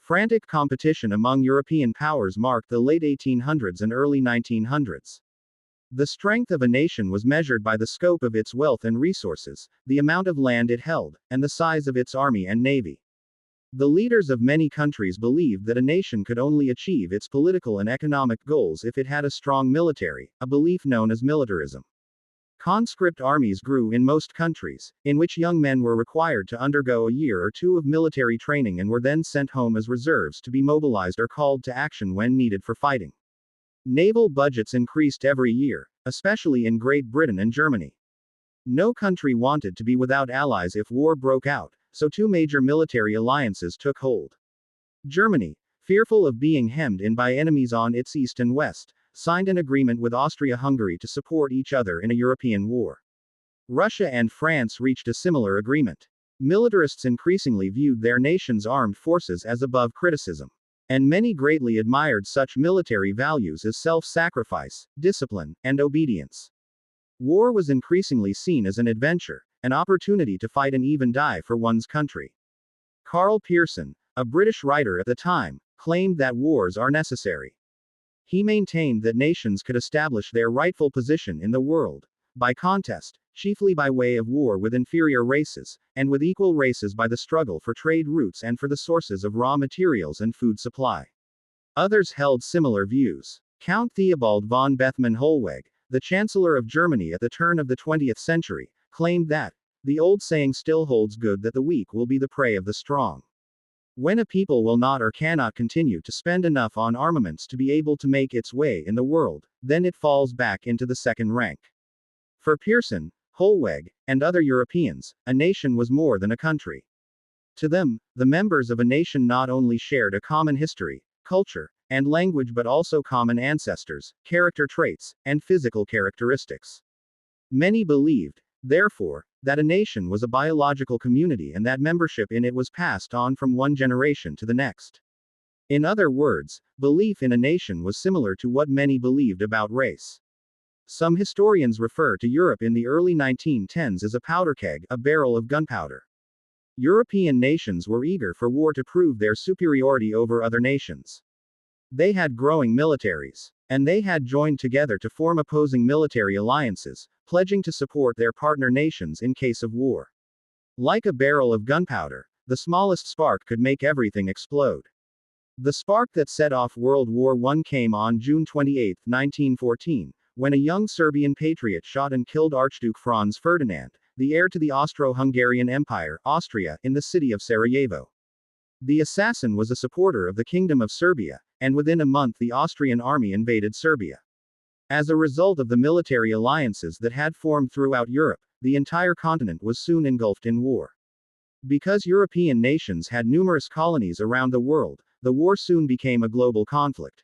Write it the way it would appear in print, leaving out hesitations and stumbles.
Frantic competition among European powers marked the late 1800s and early 1900s. The strength of a nation was measured by the scope of its wealth and resources, the amount of land it held, and the size of its army and navy. The leaders of many countries believed that a nation could only achieve its political and economic goals if it had a strong military, a belief known as militarism. Conscript armies grew in most countries, in which young men were required to undergo a year or two of military training and were then sent home as reserves to be mobilized or called to action when needed for fighting. Naval budgets increased every year, especially in Great Britain and Germany. No country wanted to be without allies if war broke out, so two major military alliances took hold. Germany, fearful of being hemmed in by enemies on its east and west, signed an agreement with Austria-Hungary to support each other in a European war. Russia and France reached a similar agreement. Militarists increasingly viewed their nation's armed forces as above criticism. And many greatly admired such military values as self-sacrifice, discipline, and obedience. War was increasingly seen as an adventure, an opportunity to fight and even die for one's country. Karl Pearson, a British writer at the time, claimed that wars are necessary. He maintained that nations could establish their rightful position in the world, by contest, chiefly by way of war with inferior races, and with equal races by the struggle for trade routes and for the sources of raw materials and food supply. Others held similar views. Count Theobald von Bethmann-Hollweg, the Chancellor of Germany at the turn of the 20th century, claimed that, the old saying still holds good that the weak will be the prey of the strong. When a people will not or cannot continue to spend enough on armaments to be able to make its way in the world, then it falls back into the second rank. For Pearson, Hollweg, and other Europeans, a nation was more than a country. To them, the members of a nation not only shared a common history, culture, and language but also common ancestors, character traits, and physical characteristics. Many believed, therefore, that a nation was a biological community and that membership in it was passed on from one generation to the next. In other words, belief in a nation was similar to what many believed about race. Some historians refer to Europe in the early 1910s as a powder keg, a barrel of gunpowder. European nations were eager for war to prove their superiority over other nations. They had growing militaries, and they had joined together to form opposing military alliances, pledging to support their partner nations in case of war. Like a barrel of gunpowder, the smallest spark could make everything explode. The spark that set off World War I came on June 28, 1914. When a young Serbian patriot shot and killed Archduke Franz Ferdinand, the heir to the Austro-Hungarian Empire, Austria, in the city of Sarajevo. The assassin was a supporter of the Kingdom of Serbia, and within a month the Austrian army invaded Serbia. As a result of the military alliances that had formed throughout Europe, the entire continent was soon engulfed in war. Because European nations had numerous colonies around the world, the war soon became a global conflict.